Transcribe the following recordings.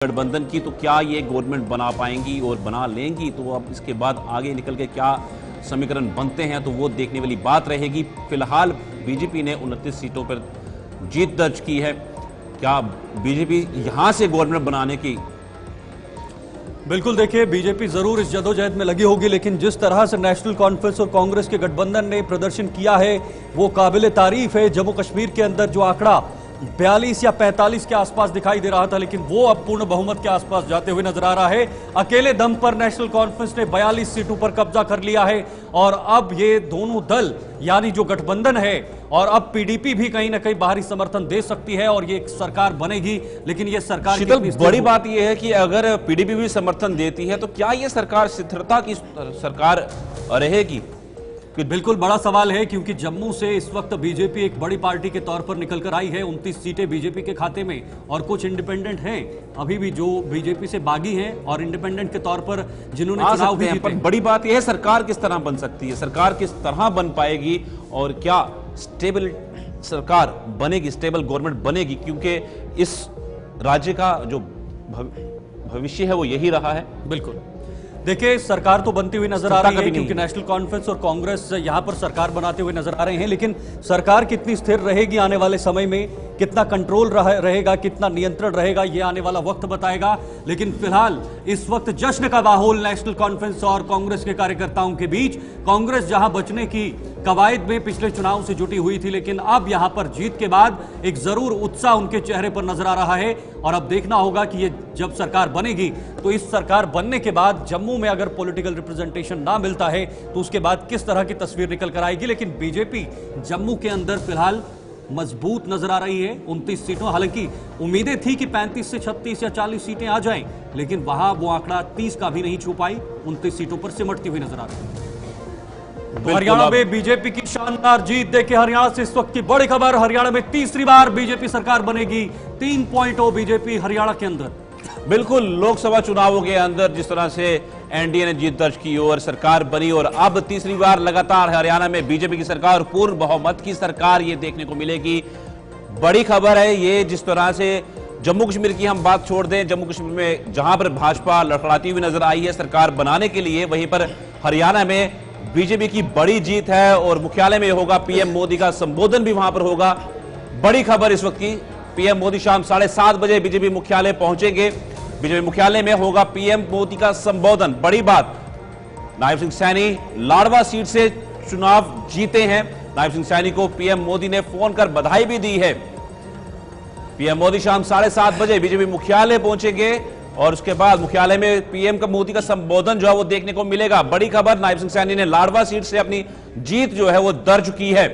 गठबंधन की, तो क्या ये गवर्नमेंट बना पाएंगी और बना लेंगी? तो अब इसके बाद आगे निकल के क्या समीकरण बनते हैं तो वो देखने वाली बात रहेगी। फिलहाल बीजेपी ने 29 सीटों पर जीत दर्ज की है। क्या बीजेपी यहां से गवर्नमेंट बनाने की? बिल्कुल, देखिए बीजेपी जरूर इस जदोजहद में लगी होगी, लेकिन जिस तरह से नेशनल कॉन्फ्रेंस और कांग्रेस के गठबंधन ने प्रदर्शन किया है वो काबिल तारीफ है। जम्मू कश्मीर के अंदर जो आंकड़ा 42 या 45 के आसपास दिखाई दे रहा था, लेकिन वो अब पूर्ण बहुमत के आसपास जाते हुए नजर आ रहा है। अकेले दम पर नेशनल कॉन्फ्रेंस ने 42 सीटों पर कब्जा कर लिया है और अब ये दोनों दल यानी जो गठबंधन है और अब पीडीपी भी कहीं ना कहीं बाहरी समर्थन दे सकती है और ये एक सरकार बनेगी। लेकिन ये सरकार शीतल, बड़ी बात यह है कि अगर पीडीपी भी समर्थन देती है तो क्या ये सरकार स्थिरता की सरकार रहेगी? बिल्कुल बड़ा सवाल है, क्योंकि जम्मू से इस वक्त बीजेपी एक बड़ी पार्टी के तौर पर निकलकर आई है। 29 सीटें बीजेपी के खाते में और कुछ इंडिपेंडेंट हैं अभी भी जो बीजेपी से बागी हैं और इंडिपेंडेंट के तौर पर जिन्होंने चुनाव भी जीते। बड़ी बात यह है सरकार किस तरह बन सकती है, सरकार किस तरह बन पाएगी और क्या स्टेबल सरकार बनेगी, स्टेबल गवर्नमेंट बनेगी? क्योंकि इस राज्य का जो भविष्य है वो यही रहा है। बिल्कुल, देखिए सरकार तो बनती हुई नजर आ रही है क्योंकि नेशनल कॉन्फ्रेंस और कांग्रेस यहां पर सरकार बनाते हुए नजर आ रहे हैं, लेकिन सरकार कितनी स्थिर रहेगी आने वाले समय में, कितना कंट्रोल रहेगा, कितना नियंत्रण रहेगा, ये आने वाला वक्त बताएगा। लेकिन फिलहाल इस वक्त जश्न का माहौल नेशनल कॉन्फ्रेंस और कांग्रेस के कार्यकर्ताओं के बीच। कांग्रेस जहां बचने की कवायद में पिछले चुनाव से जुटी हुई थी, लेकिन अब यहां पर जीत के बाद एक जरूर उत्साह उनके चेहरे पर नजर आ रहा है। और अब देखना होगा कि ये जब सरकार बनेगी तो इस सरकार बनने के बाद जम्मू में अगर पॉलिटिकल रिप्रेजेंटेशन ना मिलता है तो उसके बाद किस तरह की तस्वीर निकल कर आएगी। लेकिन बीजेपी जम्मू के अंदर फिलहाल मजबूत नजर आ रही है 29 सीटों। हालांकि उम्मीदें थी कि 35 से 36 या 40 सीटें आ जाएं, लेकिन वहां वो आंकड़ा 30 का भी नहीं छू पाई, 29 सीटों पर सिमटती हुई नजर आ रही है। तो हरियाणा में बीजेपी की शानदार जीत। देखिए हरियाणा से इस वक्त की बड़ी खबर, हरियाणा में तीसरी बार बीजेपी सरकार बनेगी। 3.0 बीजेपी हरियाणा के अंदर। बिल्कुल, लोकसभा चुनावों के अंदर जिस तरह से एनडीए ने जीत दर्ज की और सरकार बनी और अब तीसरी बार लगातार हरियाणा में बीजेपी की सरकार, पूर्ण बहुमत की सरकार ये देखने को मिलेगी। बड़ी खबर है ये। जिस तरह से जम्मू कश्मीर की हम बात छोड़ दें, जम्मू कश्मीर में जहां पर भाजपा लड़खड़ाती हुई नजर आई है सरकार बनाने के लिए, वहीं पर हरियाणा में बीजेपी की बड़ी जीत है और मुख्यालय में होगा पीएम मोदी का संबोधन भी वहां पर होगा। बड़ी खबर इस वक्त की, पीएम मोदी शाम 7:30 बजे बीजेपी मुख्यालय पहुंचेंगे। बीजेपी मुख्यालय में होगा पीएम मोदी का संबोधन। बड़ी बात, नायब सिंह सैनी लाडवा सीट से चुनाव जीते हैं। नायब सिंह सैनी को पीएम मोदी ने फोन कर बधाई भी दी है। पीएम मोदी शाम 7:30 बजे बीजेपी मुख्यालय पहुंचेंगे और उसके बाद मुख्यालय में पीएम का मोदी का संबोधन जो है वो देखने को मिलेगा। बड़ी खबर, नायब सिंह सैनी ने लाडवा सीट से अपनी जीत जो है वो दर्ज की है।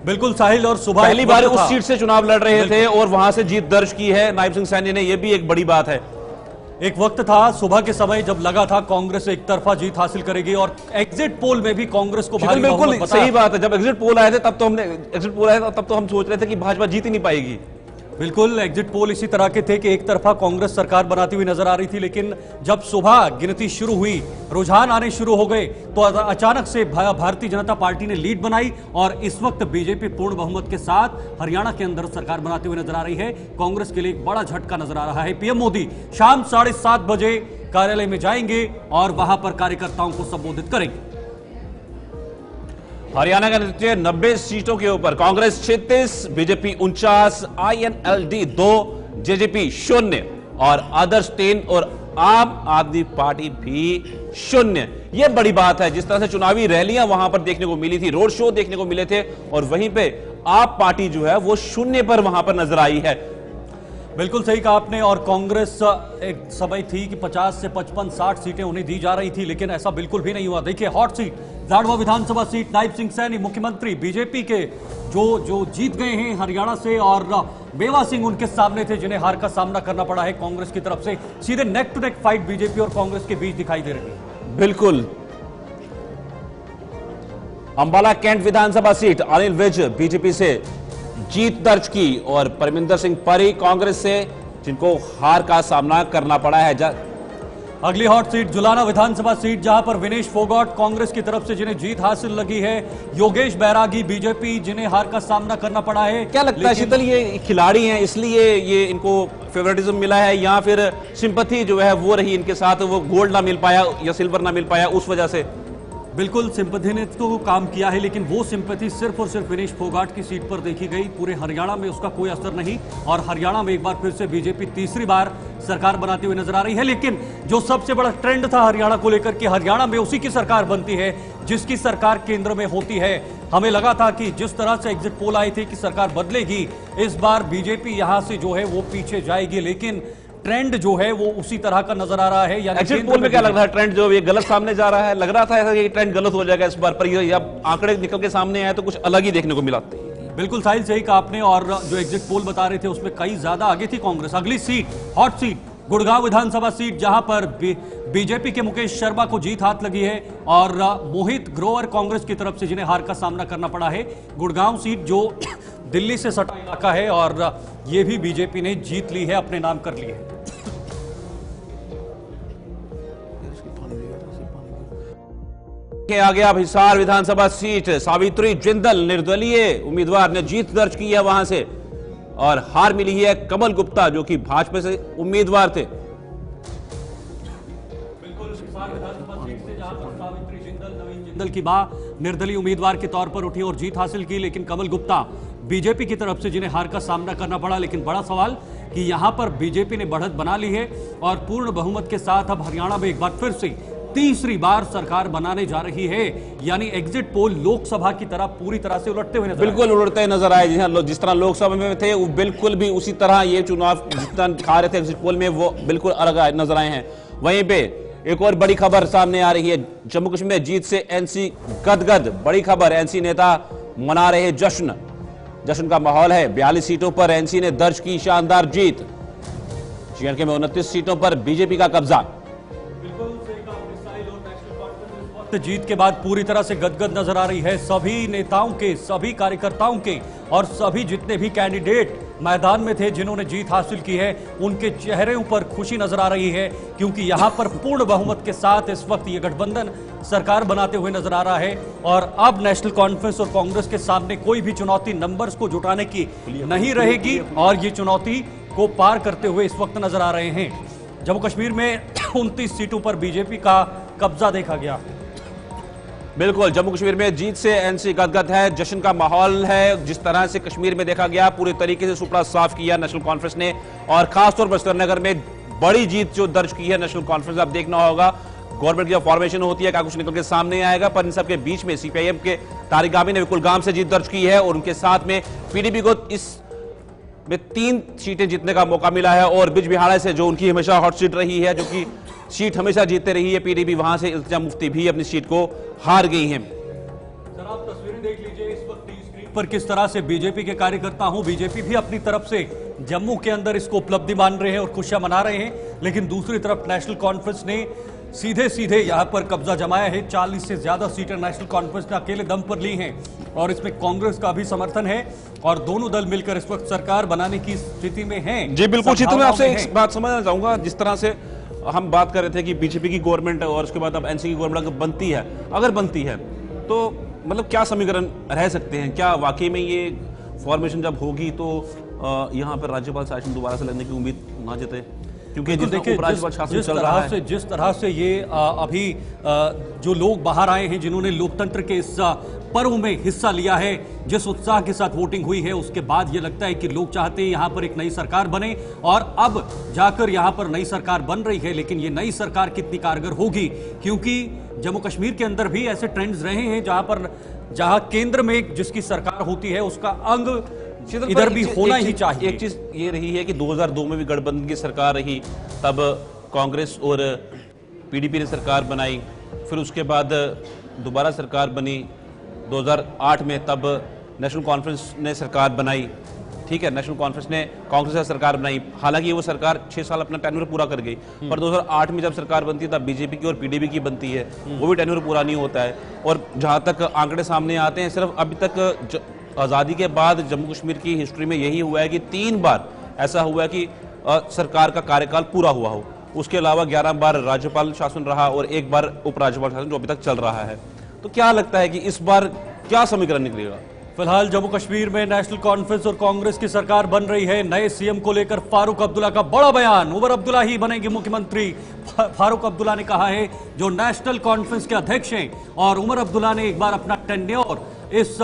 बिल्कुल साहिल, और सुबह पहली बार उस सीट से चुनाव लड़ रहे थे और वहां से जीत दर्ज की है नायब सिंह सैनी ने, यह भी एक बड़ी बात है। एक वक्त था सुबह के समय जब लगा था कांग्रेस एक तरफा जीत हासिल करेगी और एग्जिट पोल में भी कांग्रेस को भारी बिल्कुल सही बात है। जब एग्जिट पोल आए थे तब तो हम सोच रहे थे कि भाजपा जीत ही नहीं पाएगी। बिल्कुल, एग्जिट पोल इसी तरह के थे कि एक तरफा कांग्रेस सरकार बनाती हुई नजर आ रही थी, लेकिन जब सुबह गिनती शुरू हुई, रुझान आने शुरू हो गए तो अचानक से भारतीय जनता पार्टी ने लीड बनाई और इस वक्त बीजेपी पूर्ण बहुमत के साथ हरियाणा के अंदर सरकार बनाते हुए नजर आ रही है। कांग्रेस के लिए एक बड़ा झटका नजर आ रहा है। पीएम मोदी शाम 7:30 बजे कार्यालय में जाएंगे और वहां पर कार्यकर्ताओं को संबोधित करेंगे। हरियाणा का नतीजे 90 सीटों के ऊपर, कांग्रेस 36, बीजेपी 49, INLD 2, जेजेपी 0 और आदर्श 3 और आम आदमी पार्टी भी 0। यह बड़ी बात है। जिस तरह से चुनावी रैलियां वहां पर देखने को मिली थी, रोड शो देखने को मिले थे और वहीं पे आप पार्टी जो है वो 0 पर वहां पर नजर आई है। बिल्कुल सही कहा आपने। और कांग्रेस एक समय थी कि 50 से 55, 60 सीटें उन्हें दी जा रही थी, लेकिन ऐसा बिल्कुल भी नहीं हुआ। देखिए हॉट सीट लाडवा विधानसभा सीट, नायब सिंह सैनी मुख्यमंत्री बीजेपी के जो जीत गए हैं हरियाणा से, और बेवा सिंह उनके सामने थे जिन्हें हार का सामना करना पड़ा है कांग्रेस की तरफ से। सीधे neck to neck fight BJP और कांग्रेस के बीच दिखाई दे रही है। बिल्कुल, Ambala Cantt Vidhan Sabha seat Anil Vij BJP से जीत दर्ज की और परमिंदर सिंह परी कांग्रेस से, जिनको हार का सामना करना पड़ा है। अगली हॉट सीट जुलाना विधानसभा सीट, जहां पर विनेश फोगाट कांग्रेस की तरफ से जिन्हें जीत हासिल लगी है, योगेश बैरागी बीजेपी जिन्हें हार का सामना करना पड़ा है। क्या लगता है शीतल, ये खिलाड़ी हैं इसलिए ये इनको फेवरेटिज्म मिला है, या फिर सिंपैथी जो है वो रही इनके साथ, वो गोल्ड ना मिल पाया या सिल्वर ना मिल पाया उस वजह से? बिल्कुल सिंपैथी ने तो काम किया है, लेकिन वो सिंपैथी सिर्फ और सिर्फ विनेश फोगाट की सीट पर देखी गई। पूरे हरियाणा में उसका कोई असर नहीं, और हरियाणा में एक बार फिर से बीजेपी तीसरी बार सरकार बनाती हुई नजर आ रही है। लेकिन जो सबसे बड़ा ट्रेंड था हरियाणा को लेकर के, हरियाणा में उसी की सरकार बनती है जिसकी सरकार केंद्र में होती है। हमें लगा था कि जिस तरह से एग्जिट पोल आए थे कि सरकार बदलेगी, इस बार बीजेपी यहां से जो है वो पीछे जाएगी, लेकिन ट्रेंड जो है वो उसी तरह का नजर आ रहा है। यानी एग्जिट पोल में क्या लग रहा है, ट्रेंड जो ये गलत सामने जा रहा है? लग रहा था ऐसा कि ट्रेंड गलत हो जाएगा इस बार, पर ये अब आंकड़े निकल के सामने आए तो कुछ अलग ही देखने को मिला। बिल्कुल साहिल, सही कहा आपने, और जो एग्जिट पोल बता रहे थे उसमें कई ज्यादा आगे थी कांग्रेस। अगली सीट, हॉट सीट, गुड़गांव विधानसभा सीट, जहां पर बीजेपी के मुकेश शर्मा को जीत हाथ लगी है, और मोहित ग्रोवर कांग्रेस की तरफ से जिन्हें हार का सामना करना पड़ा है। गुड़गांव सीट जो दिल्ली से सटा इलाका है, और ये भी बीजेपी ने जीत ली है, अपने नाम कर ली है। के आगे अब हिसार विधानसभा सीट, सावित्री जिंदल निर्दलीय उम्मीदवार ने जीत दर्ज की है वहां से, और हार मिली है कमल गुप्ता जो कि भाजपा से उम्मीदवार थे। बिल्कुल हिसार विधानसभा सीट से जहां पर सावित्री जिंदल नवीन जिंदल की मां निर्दलीय उम्मीदवार के तौर पर उठी और जीत हासिल की, लेकिन कमल गुप्ता बीजेपी की तरफ से जिन्हें हार का सामना करना पड़ा। लेकिन बड़ा सवाल कि यहां पर बीजेपी ने बढ़त बना ली है और पूर्ण बहुमत के साथ अब हरियाणा में एक बार फिर से तीसरी बार सरकार बनाने जा रही है। यानी एग्जिट पोल लोकसभा की तरह पूरी तरह से उलटते हुए बिल्कुल उलटते नजर आए। जिस तरह लोकसभा में थे वो बिल्कुल भी उसी तरह ये चुनाव जितना खा रहे थे एग्जिट पोल में, वो बिल्कुल अलग नजर आए हैं। वहीं पे एक और बड़ी खबर सामने आ रही है, जम्मू कश्मीर में जीत से एनसी गदगद। बड़ी खबर, एनसी नेता मना रहे जश्न, जश्न का माहौल है। 42 सीटों पर एनसी ने दर्ज की शानदार जीत। जीएनके में 29 सीटों पर बीजेपी का कब्जा। जीत के बाद पूरी तरह से गदगद नजर आ रही है सभी नेताओं के, सभी कार्यकर्ताओं के, और सभी जितने भी कैंडिडेट मैदान में थे जिन्होंने जीत हासिल की है, उनके चेहरे पर खुशी नजर आ रही है, क्योंकि यहां पर पूर्ण बहुमत के साथ इस वक्त ये गठबंधन सरकार बनाते हुए नजर आ रहा है। और अब नेशनल कॉन्फ्रेंस और कांग्रेस के सामने कोई भी चुनौती नंबर्स को जुटाने की नहीं रहेगी, और ये चुनौती को पार करते हुए इस वक्त नजर आ रहे हैं। जम्मू कश्मीर में 29 सीटों पर बीजेपी का कब्जा देखा गया। बिल्कुल, जम्मू कश्मीर में जीत से एनसी गदगद है, जश्न का माहौल है। जिस तरह से कश्मीर में देखा गया, पूरे तरीके से सुपड़ा साफ किया नेशनल कॉन्फ्रेंस ने, और खासतौर पर श्रीनगर में बड़ी जीत जो दर्ज की है नेशनल कॉन्फ्रेंस। अब देखना होगा गवर्नमेंट की जब फॉर्मेशन होती है क्या कुछ निकल के सामने आएगा, पर इन सबके बीच में सीपीआईएम के तारिक गामी ने कुलगाम से जीत दर्ज की है, और उनके साथ में पीडीपी को इस में 3 सीटें जीतने का मौका मिला है। और बिजबिहाड़ा से जो उनकी हमेशा हॉट सीट रही है, जो कि सीट हमेशा जीतते रही है पीडीपी, वहां से इल्तिजा मुफ्ती भी अपनी सीट को हार गई हैं। सर आप तस्वीरें देख लीजिए इस वक्त स्क्रीन पर किस तरह से बीजेपी के कार्यकर्ता हूं, बीजेपी भी अपनी तरफ से जम्मू के अंदर इसको उपलब्धि मान रहे हैं और खुशियां मना रहे हैं, लेकिन दूसरी तरफ नेशनल कॉन्फ्रेंस ने सीधे सीधे यहां पर कब्जा जमाया है। 40 से ज्यादा सीटें नेशनल कॉन्फ्रेंस ने अकेले दम पर ली हैं, और इसमें कांग्रेस का भी समर्थन है, और दोनों दल मिलकर इस वक्त सरकार बनाने की स्थिति में हैं। जी बिल्कुल शीतल, मैं आपसे एक बात समझना चाहूंगा। जिस तरह से हम बात कर रहे थे कि बीजेपी की गवर्नमेंट और उसके बाद अब एनसी की गवर्नमेंट बनती है, अगर बनती है तो मतलब क्या समीकरण रह सकते हैं? क्या वाकई में ये फॉर्मेशन जब होगी तो यहाँ पर राज्यपाल शासन दोबारा से लगने की उम्मीद ना जते? क्योंकि जिस तरह से ये अभी जो लोग बाहर आए हैं जिन्होंने लोकतंत्र के इस पर्व में हिस्सा लिया है, जिस उत्साह के साथ वोटिंग हुई है, उसके बाद ये लगता है कि लोग चाहते हैं यहां पर एक नई सरकार बने, और अब जाकर यहां पर नई सरकार बन रही है। लेकिन ये नई सरकार कितनी कारगर होगी, क्योंकि जम्मू कश्मीर के अंदर भी ऐसे ट्रेंड्स रहे हैं जहां केंद्र में जिसकी सरकार होती है उसका अंग इधर भी होना ही चाहिए। एक चीज ये रही है कि 2002 में भी गठबंधन की सरकार रही, तब कांग्रेस और पीडीपी ने सरकार बनाई, फिर उसके बाद दोबारा सरकार बनी 2008 में, तब नेशनल कॉन्फ्रेंस ने सरकार बनाई। ठीक है, नेशनल कॉन्फ्रेंस ने कांग्रेस से सरकार बनाई, हालांकि वो सरकार 6 साल अपना टेन्योर पूरा कर गई, पर 2008 में जब सरकार बनती है तब बीजेपी की और पीडीपी की बनती है, वो भी टेन्योर पूरा नहीं होता है। और जहां तक आंकड़े सामने आते हैं, सिर्फ अभी तक आज़ादी के बाद जम्मू कश्मीर की हिस्ट्री में यही हुआ है कि 3 बार ऐसा हुआ है कि सरकार का कार्यकाल पूरा हुआ हो। उसके अलावा 11 बार राज्यपाल शासन रहा और 1 बार उपराज्यपाल शासन जो अभी तक चल रहा है। तो क्या लगता है कि इस बार क्या समीकरण निकलेगा? फिलहाल जम्मू कश्मीर में नेशनल कॉन्फ्रेंस और कांग्रेस की सरकार बन रही है। नए सीएम को लेकर फारूक अब्दुल्ला का बड़ा बयान, उमर अब्दुल्ला ही बनेंगे मुख्यमंत्री। फारूक अब्दुल्ला ने कहा है जो नेशनल कॉन्फ्रेंस के अध्यक्ष हैं और उमर अब्दुल्ला ने एक बार अपना टेन्योर इस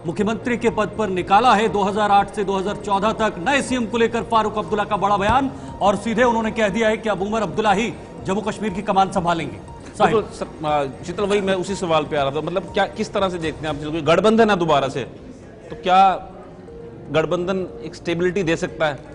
मुख्यमंत्री के पद पर निकाला है 2008 से 2014 तक। नए सीएम को लेकर फारूक अब्दुल्ला का बड़ा बयान और सीधे उन्होंने कह दिया है कि अब उमर अब्दुल्ला ही जम्मू कश्मीर की कमान संभालेंगे। शीतल, वही मैं उसी सवाल पे आ रहा था, मतलब क्या किस तरह से देखते हैं आप? गठबंधन है दोबारा से, तो क्या गठबंधन एक स्टेबिलिटी दे सकता है?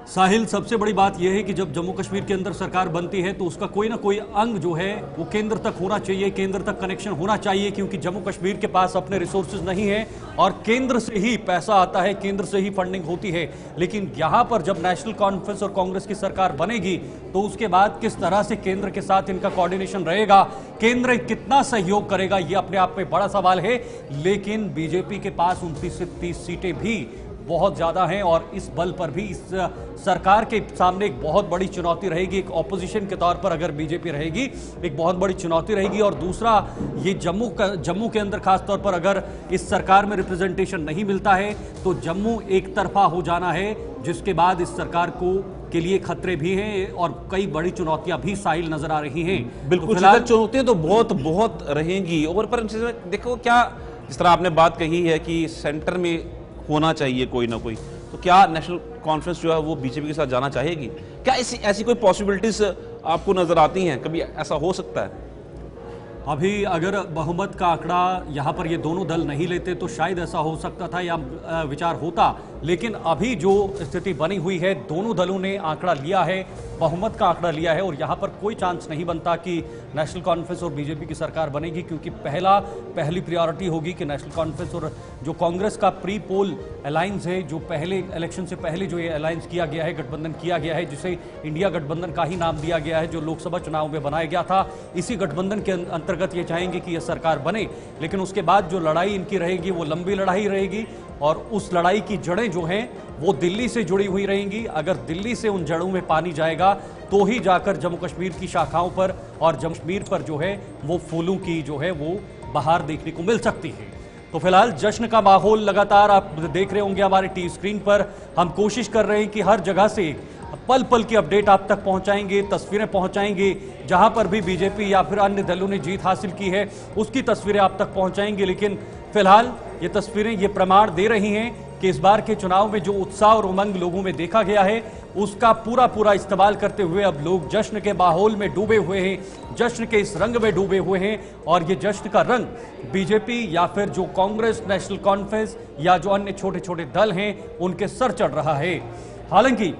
साहिल, सबसे बड़ी बात यह है कि जब जम्मू कश्मीर के अंदर सरकार बनती है तो उसका कोई ना कोई अंग जो है वो केंद्र तक होना चाहिए, केंद्र तक कनेक्शन होना चाहिए, क्योंकि जम्मू कश्मीर के पास अपने रिसोर्सेज नहीं है और केंद्र से ही पैसा आता है, केंद्र से ही फंडिंग होती है। लेकिन यहां पर जब नेशनल कॉन्फ्रेंस और कांग्रेस की सरकार बनेगी तो उसके बाद किस तरह से केंद्र के साथ इनका कोऑर्डिनेशन रहेगा, केंद्र कितना सहयोग करेगा, ये अपने आप में बड़ा सवाल है। लेकिन बीजेपी के पास 29 से 30 सीटें भी बहुत ज्यादा हैं और इस बल पर भी इस सरकार के सामने एक बहुत बड़ी चुनौती रहेगी। एक ऑपोजिशन के तौर पर अगर बीजेपी रहेगी, एक बहुत बड़ी चुनौती रहेगी। और दूसरा, ये जम्मू के अंदर खास तौर पर अगर इस सरकार में रिप्रेजेंटेशन नहीं मिलता है तो जम्मू एक तरफा हो जाना है, जिसके बाद इस सरकार को के लिए खतरे भी हैं और कई बड़ी चुनौतियां भी साहिल नजर आ रही हैं। बिल्कुल, तो चुनौतियां तो बहुत रहेंगी। और पर देखो, क्या जिस तरह आपने बात कही है कि सेंटर में होना चाहिए कोई ना कोई, तो क्या नेशनल कॉन्फ्रेंस जो है वो बीजेपी के साथ जाना चाहेगी? क्या ऐसी कोई पॉसिबिलिटीज आपको नजर आती हैं? कभी ऐसा हो सकता है? अभी अगर बहुमत का आंकड़ा यहां पर ये दोनों दल नहीं लेते तो शायद ऐसा हो सकता था या विचार होता। लेकिन अभी जो स्थिति बनी हुई है, दोनों दलों ने आंकड़ा लिया है, बहुमत का आंकड़ा लिया है और यहां पर कोई चांस नहीं बनता कि नेशनल कॉन्फ्रेंस और बीजेपी की सरकार बनेगी, क्योंकि पहली प्रायोरिटी होगी कि नेशनल कॉन्फ्रेंस और जो कांग्रेस का प्री पोल अलायंस है, जो पहले इलेक्शन से पहले जो ये अलायंस किया गया है, गठबंधन किया गया है, जिसे इंडिया गठबंधन का ही नाम दिया गया है, जो लोकसभा चुनाव में बनाया गया था, इसी गठबंधन के अंतर्गत ये चाहेंगे कि यह सरकार बने। लेकिन उसके बाद जो लड़ाई इनकी रहेगी वो लंबी लड़ाई रहेगी और उस लड़ाई की जड़ें जो हैं वो दिल्ली से जुड़ी हुई रहेंगी। अगर दिल्ली से उन जड़ों में पानी जाएगा तो ही जाकर जम्मू कश्मीर की शाखाओं पर और जम्मू कश्मीर पर जो है वो फूलों की जो है वो बहार देखने को मिल सकती है। तो फिलहाल जश्न का माहौल लगातार आप देख रहे होंगे हमारे टीवी स्क्रीन पर। हम कोशिश कर रहे हैं कि हर जगह से पल पल की अपडेट आप तक पहुंचाएंगे, तस्वीरें पहुंचाएंगे, जहां पर भी बीजेपी या फिर अन्य दलों ने जीत हासिल की है उसकी तस्वीरें आप तक पहुंचाएंगे। लेकिन फिलहाल ये तस्वीरें ये प्रमाण दे रही हैं कि इस बार के चुनाव में जो उत्साह और उमंग लोगों में देखा गया है उसका पूरा इस्तेमाल करते हुए अब लोग जश्न के माहौल में डूबे हुए हैं, जश्न के इस रंग में डूबे हुए हैं। और ये जश्न का रंग बीजेपी या फिर जो कांग्रेस, नेशनल कॉन्फ्रेंस या जो अन्य छोटे छोटे दल हैं उनके सर चढ़ रहा है। हालांकि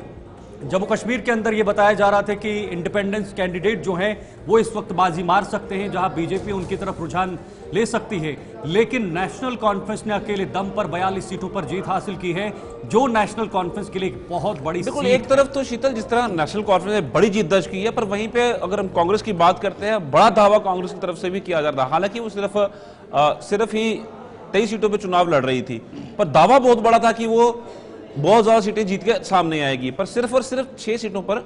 जम्मू कश्मीर के अंदर यह बताया जा रहा था कि इंडिपेंडेंस कैंडिडेट जो हैं वो इस वक्त बाजी मार सकते हैं, जहां बीजेपी उनकी तरफ रुझान ले सकती है। लेकिन नेशनल कॉन्फ्रेंस ने अकेले दम पर 42 सीटों पर जीत हासिल की है, जो नेशनल कॉन्फ्रेंस के लिए एक बहुत बड़ी बिल्कुल एक तरफ तो शीतल जिस तरह नेशनल कॉन्फ्रेंस ने बड़ी जीत दर्ज की है, पर वहीं पे अगर हम कांग्रेस की बात करते हैं, बड़ा दावा कांग्रेस की तरफ से भी किया जा रहा है। हालांकि वो सिर्फ ही 23 सीटों पर चुनाव लड़ रही थी, पर दावा बहुत बड़ा था कि वो बहुत ज्यादा सीटें जीत के सामने आएगी, पर सिर्फ और सिर्फ 6 सीटों पर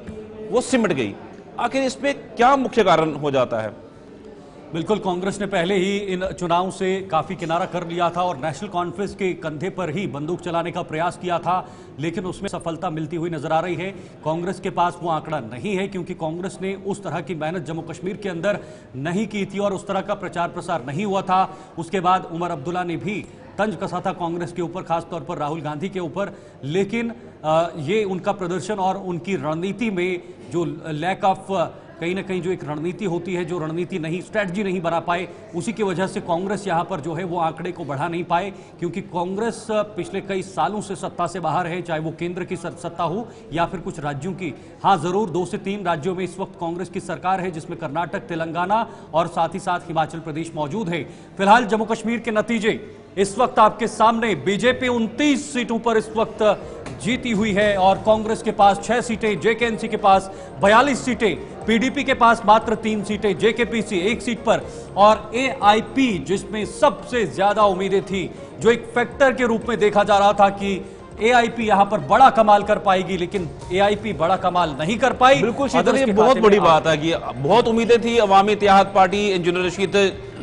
वो सिमट गई। आखिर इसमें क्या मुख्य कारण हो जाता है? बिल्कुल, कांग्रेस ने पहले ही इन चुनाव से काफी किनारा कर लिया था और नेशनल कॉन्फ्रेंस के कंधे पर ही बंदूक चलाने का प्रयास किया था, लेकिन उसमें सफलता मिलती हुई नजर आ रही है। कांग्रेस के पास वो आंकड़ा नहीं है, क्योंकि कांग्रेस ने उस तरह की मेहनत जम्मू कश्मीर के अंदर नहीं की थी और उस तरह का प्रचार प्रसार नहीं हुआ था। उसके बाद उमर अब्दुल्ला ने भी तंज कसा था कांग्रेस के ऊपर, खासतौर पर राहुल गांधी के ऊपर। लेकिन ये उनका प्रदर्शन और उनकी रणनीति में जो लैक ऑफ कहीं ना कहीं जो एक रणनीति होती है, जो रणनीति नहीं, स्ट्रेटजी नहीं बना पाए, उसी की वजह से कांग्रेस यहां पर जो है वो आंकड़े को बढ़ा नहीं पाए। क्योंकि कांग्रेस पिछले कई सालों से सत्ता से बाहर है, चाहे वो केंद्र की सत्ता हो या फिर कुछ राज्यों की। हाँ, जरूर 2 से 3 राज्यों में इस वक्त कांग्रेस की सरकार है, जिसमें कर्नाटक, तेलंगाना और साथ ही साथ हिमाचल प्रदेश मौजूद है। फिलहाल जम्मू कश्मीर के नतीजे इस वक्त आपके सामने। बीजेपी 29 सीटों पर इस वक्त जीती हुई है और कांग्रेस के पास 6 सीटें, जेकेएनसी के पास 42 सीटें, पीडीपी के पास मात्र 3 सीटें, जेकेपीसी 1 सीट पर और एआईपी जिसमें सबसे ज्यादा उम्मीदें थी, जो एक फैक्टर के रूप में देखा जा रहा था कि एआईपी यहां पर बड़ा कमाल कर पाएगी, लेकिन एआईपी बड़ा कमाल नहीं कर पाई। बिल्कुल शीतल, ये बहुत बड़ी बात है कि बहुत उम्मीदें थी। अवामी इत्तेहाद पार्टी इंजीनियर रशीद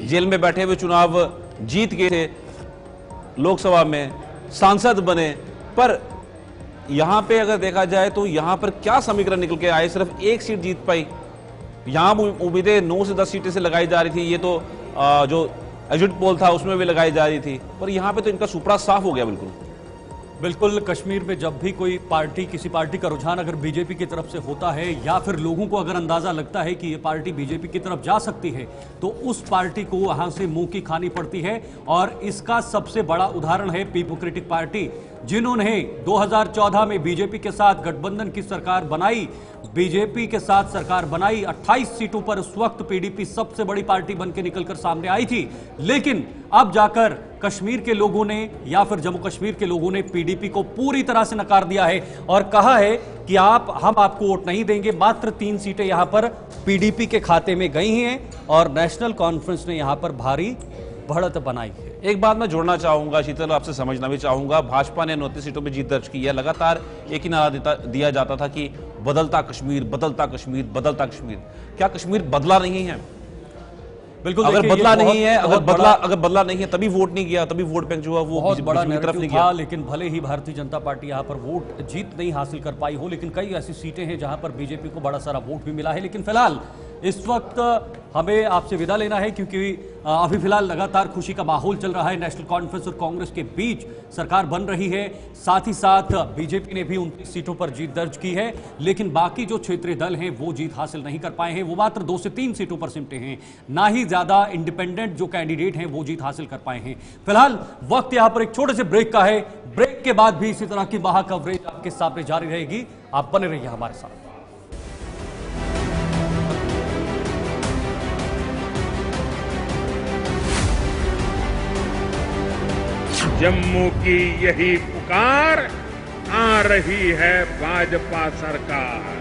जेल में बैठे हुए चुनाव जीत गए थे, लोकसभा में सांसद बने, पर यहां पे अगर देखा जाए तो यहां पर क्या समीकरण निकल के आए, सिर्फ एक सीट जीत पाई। यहां उम्मीदें 9 से 10 सीटें से लगाई जा रही थी, ये तो जो एग्जिट पोल था उसमें भी लगाई जा रही थी, पर यहां पे तो इनका सुपड़ा साफ हो गया। बिल्कुल कश्मीर में जब भी कोई पार्टी, किसी पार्टी का रुझान अगर बीजेपी की तरफ से होता है या फिर लोगों को अगर अंदाजा लगता है कि ये पार्टी बीजेपी की तरफ जा सकती है, तो उस पार्टी को वहां से मुंह की खानी पड़ती है। और इसका सबसे बड़ा उदाहरण है डेमोक्रेटिक पार्टी, जिन्होंने 2014 में बीजेपी के साथ गठबंधन की सरकार बनाई, बीजेपी के साथ सरकार बनाई। 28 सीटों पर उस वक्त पीडीपी सबसे बड़ी पार्टी बनकर निकलकर सामने आई थी, लेकिन अब जाकर कश्मीर के लोगों ने या फिर जम्मू कश्मीर के लोगों ने पीडीपी को पूरी तरह से नकार दिया है और कहा है कि हम आपको वोट नहीं देंगे। मात्र 3 सीटें यहां पर पीडीपी के खाते में गई हैं और नेशनल कॉन्फ्रेंस ने यहां पर भारी बढ़त बनाई है। एक बात मैं जोड़ना चाहूंगा शीतल, आपसे समझना भी चाहूंगा, भाजपा ने 29 सीटों पे जीत दर्ज की है। लगातार एक ही नारा दिया जाता था कि बदलता कश्मीर, बदलता कश्मीर, बदलता कश्मीर। क्या कश्मीर बदला नहीं है? बिल्कुल, अगर बदला नहीं है, अगर बदला नहीं है तभी वोट नहीं गया, तभी वोट बैंक जो है वो बहुत बड़ा तरफ नहीं था। गया। लेकिन भले ही भारतीय जनता पार्टी यहां पर वोट जीत नहीं हासिल कर पाई हो, लेकिन कई ऐसी सीटें हैं जहां पर बीजेपी को बड़ा सारा वोट भी मिला है। लेकिन फिलहाल इस वक्त हमें आपसे विदा लेना है, क्योंकि अभी फिलहाल लगातार खुशी का माहौल चल रहा है। नेशनल कॉन्फ्रेंस और कांग्रेस के बीच सरकार बन रही है, साथ ही साथ बीजेपी ने भी 29 सीटों पर जीत दर्ज की है, लेकिन बाकी जो क्षेत्रीय दल हैं वो जीत हासिल नहीं कर पाए हैं। वो मात्र 2 से 3 सीटों पर सिमटे हैं, ना ही ज्यादा इंडिपेंडेंट जो कैंडिडेट हैं वो जीत हासिल कर पाए हैं। फिलहाल वक्त यहां पर एक छोटे से ब्रेक का है। ब्रेक के बाद भी इसी तरह की महा कवरेज आपके सामने जारी रहेगी, आप बने रहिए हमारे साथ। जम्मू की यही पुकार, आ रही है भाजपा सरकार।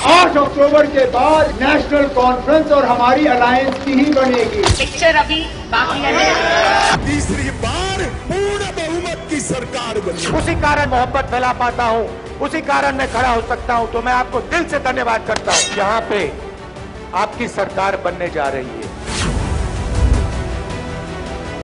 8 अक्टूबर के बाद नेशनल कॉन्फ्रेंस और हमारी अलायंस की ही बनेगी। पिक्चर अभी बाकी है। तीसरी बार पूर्ण बहुमत की सरकार बनी। उसी कारण मोहब्बत फैला पाता हूँ, उसी कारण मैं खड़ा हो सकता हूँ। तो मैं आपको दिल से धन्यवाद करता हूँ। यहाँ पे आपकी सरकार बनने जा रही है।